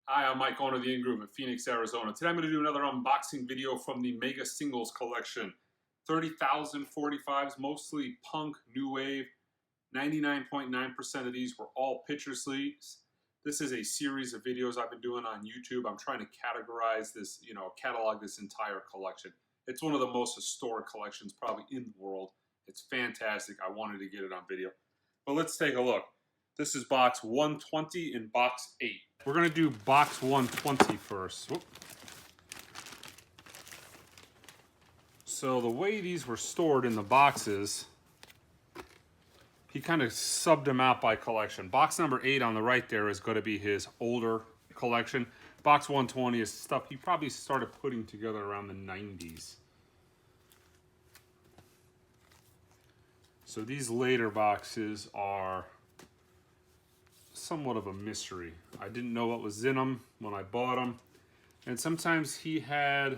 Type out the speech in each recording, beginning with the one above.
Hi, I'm Mike, owner of the In-Groove in Phoenix, Arizona. Today I'm going to do another unboxing video from the Mega Singles collection. 30,000 45s, mostly punk, new wave. 99.9% of these were all picture sleeves. This is a series of videos I've been doing on YouTube. I'm trying to categorize this, catalog this entire collection. It's one of the most historic collections probably in the world. It's fantastic. I wanted to get it on video. But let's take a look. This is box 120 and box 8. We're going to do box 120 first. Whoop. So the way these were stored in the boxes, he kind of subbed them out by collection. Box number 8 on the right there is going to be his older collection. Box 120 is stuff he probably started putting together around the 90s. So these later boxes are somewhat of a mystery. I didn't know what was in them when I bought them. And sometimes he had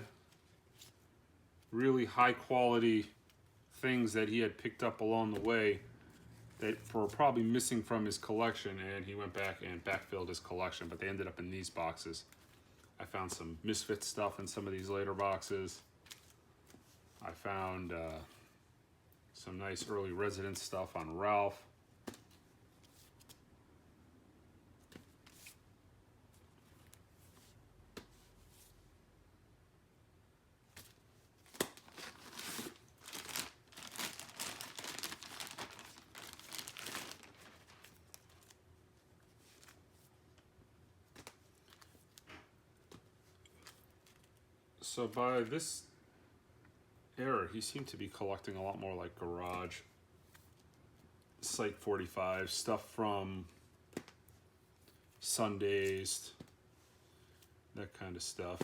really high quality things that he had picked up along the way that were probably missing from his collection, and he went back and backfilled his collection, but they ended up in these boxes. I found some Misfit stuff in some of these later boxes. I found some nice early Residence stuff on Ralph. So by this era, he seemed to be collecting a lot more like garage, Site 45, stuff from Sundays, that kind of stuff.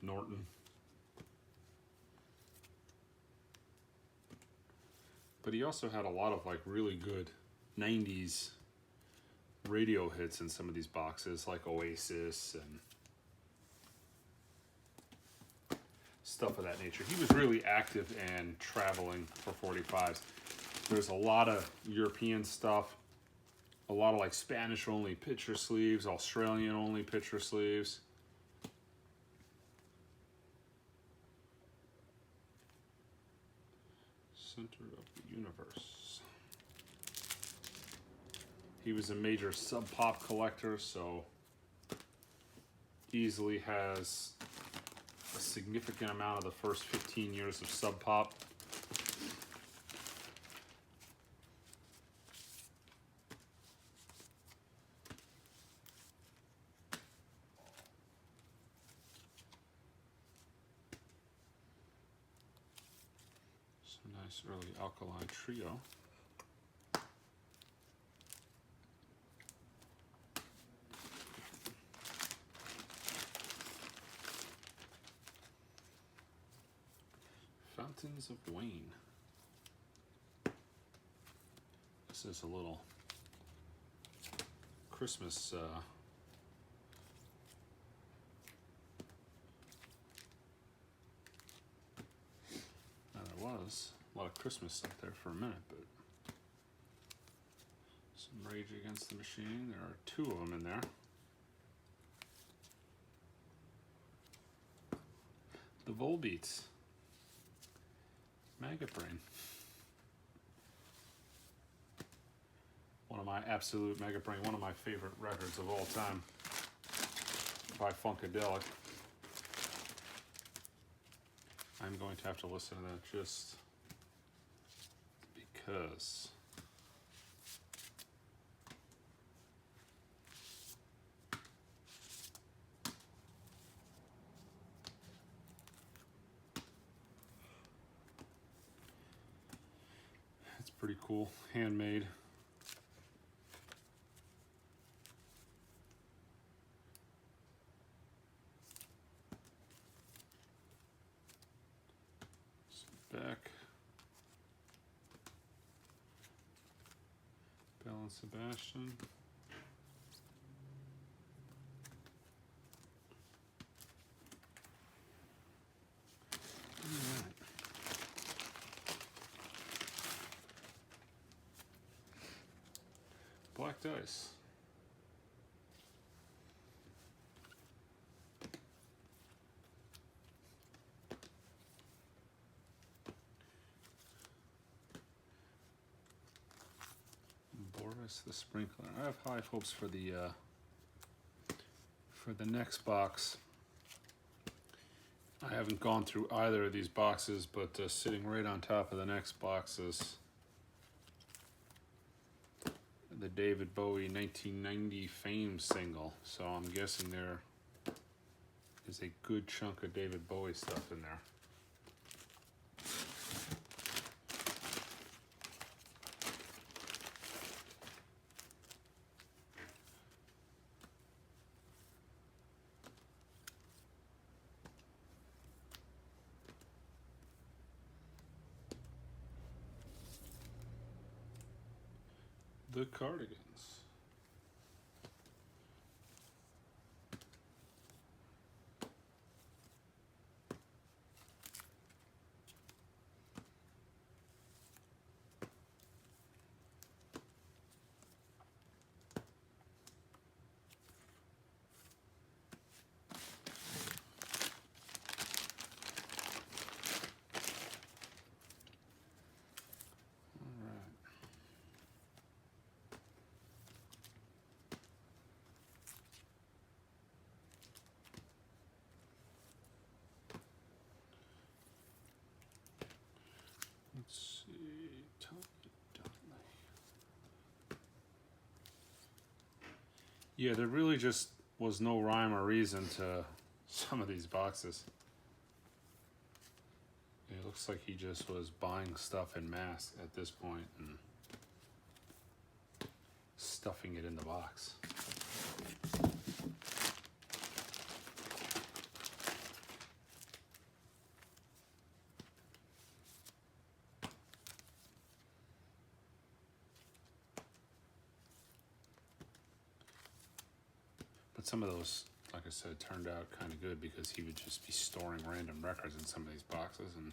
Norton. But he also had a lot of like really good 90s radio hits in some of these boxes, like Oasis and stuff of that nature. He was really active and traveling for 45s. There's a lot of European stuff, a lot of like Spanish only picture sleeves, Australian only picture sleeves. Center of the Universe. He was a major Sub Pop collector, so easily has a significant amount of the first 15 years of Sub Pop. Some nice early Alkaline Trio. Fountains of Wayne. This is a little Christmas there was a lot of Christmas stuff there for a minute, but some Rage Against the Machine. There are 2 of them in there. The Volbeats. Maggot Brain. One of my absolute Maggot Brain, one of my favorite records of all time by Funkadelic. I'm going to have to listen to that just because. It's pretty cool, handmade. Back. Belle and Sebastian. All right. Black dice. Boris the Sprinkler. I have high hopes for the next box. I haven't gone through either of these boxes, but sitting right on top of the next box is the David Bowie 1990 Fame single. So I'm guessing there is a good chunk of David Bowie stuff in there. The Cardigans. Let's see. Yeah, there really just was no rhyme or reason to some of these boxes. It looks like he just was buying stuff en masse at this point and stuffing it in the box. But some of those, like I said, turned out kind of good because he would just be storing random records in some of these boxes, and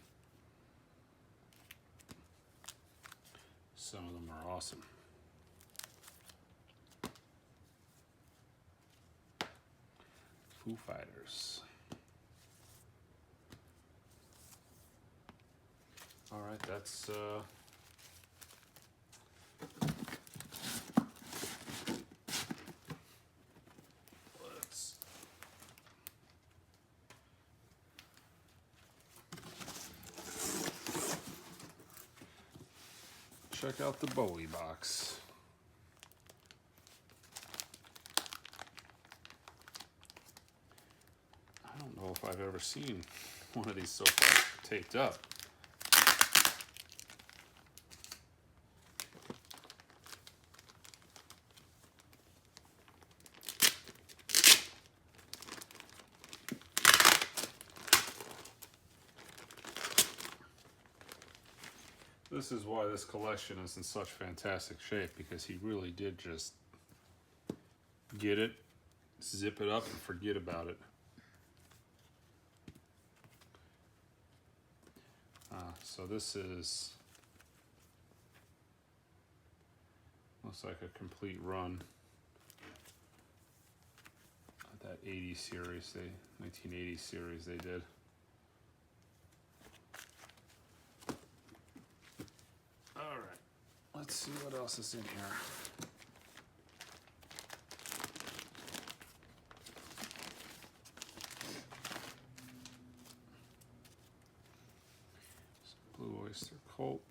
some of them are awesome. Foo Fighters. All right, that's let's check out the Bowie box. I don't know if I've ever seen one of these so far taped up. This is why this collection is in such fantastic shape, because he really did just get it, zip it up, and forget about it. So this is, looks like a complete run of that 80 series, 1980 series they did. Let's see what else is in here. Some Blue Oyster Cult.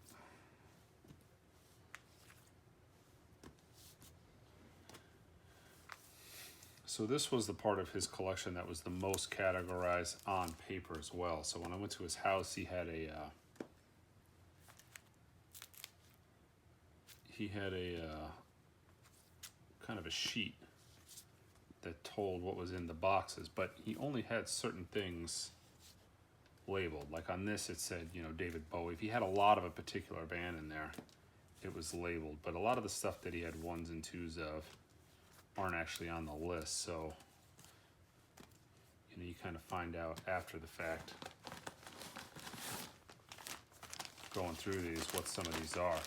So this was the part of his collection that was the most categorized on paper as well. So when I went to his house, he had a kind of a sheet that told what was in the boxes, but he only had certain things labeled. Like on this it said, you know, David Bowie. If he had a lot of a particular band in there, it was labeled, but a lot of the stuff that he had ones and twos of aren't actually on the list, so you know, you kind of find out after the fact, going through these, what some of these are.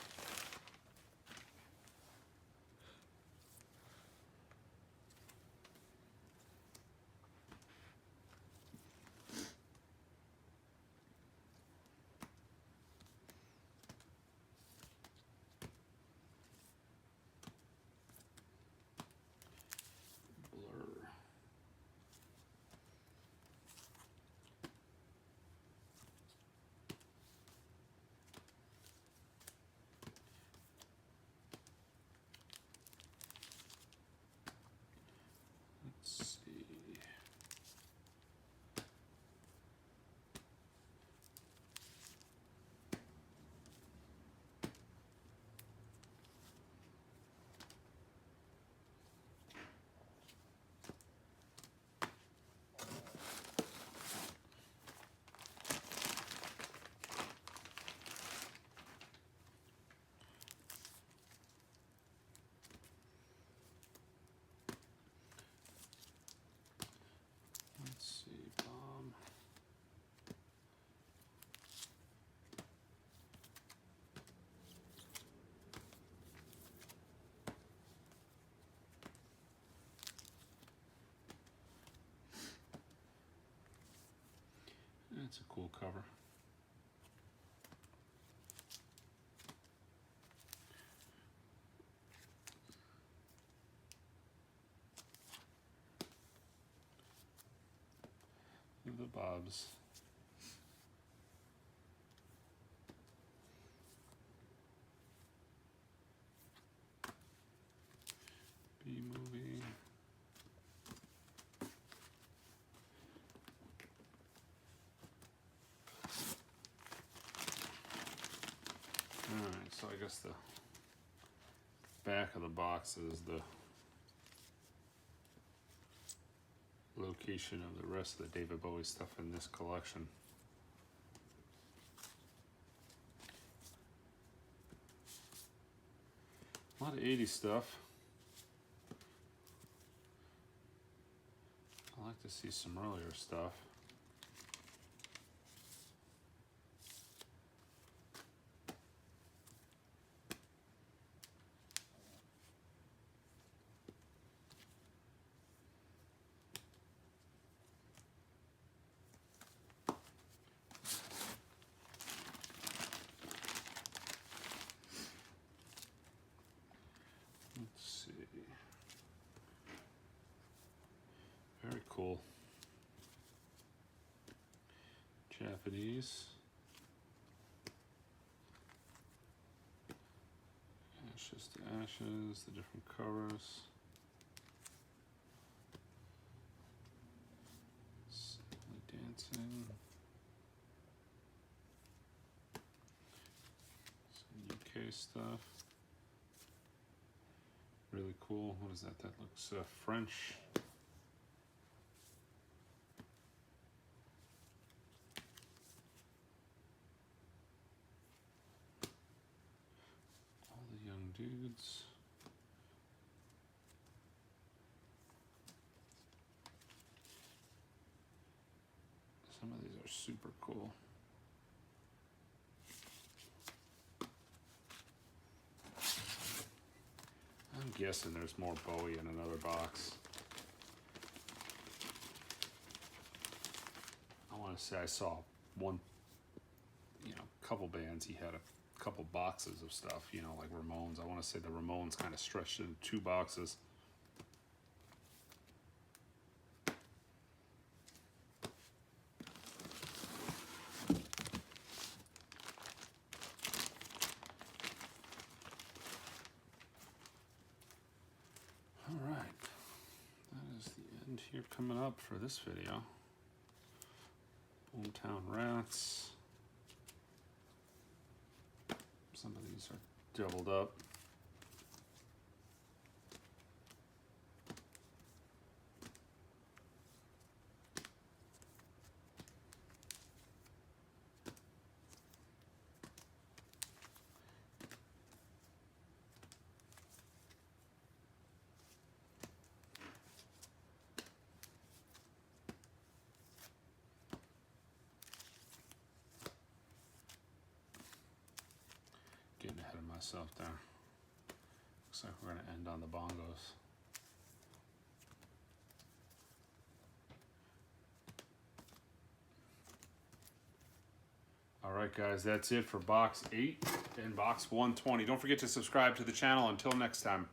That's a cool cover. Look at the Bobs. B-movie. Alright, so I guess the back of the box is the location of the rest of the David Bowie stuff in this collection. A lot of 80s stuff. I like to see some earlier stuff. Let's see. Very cool. Japanese. Ashes to Ashes, the different covers. Simply Dancing. Some UK stuff. Really cool. What is that? That looks French. All the young dudes. Some of these are super cool. I'm guessing there's more Bowie in another box. I want to say I saw one, couple bands. He had a couple boxes of stuff, like Ramones. I want to say the Ramones kind of stretched into 2 boxes. Here coming up for this video. Boomtown Rats. Some of these are doubled up. Getting ahead of myself there. Looks like we're going to end on the bongos. Alright guys, that's it for box 8 and box 120. Don't forget to subscribe to the channel. Until next time.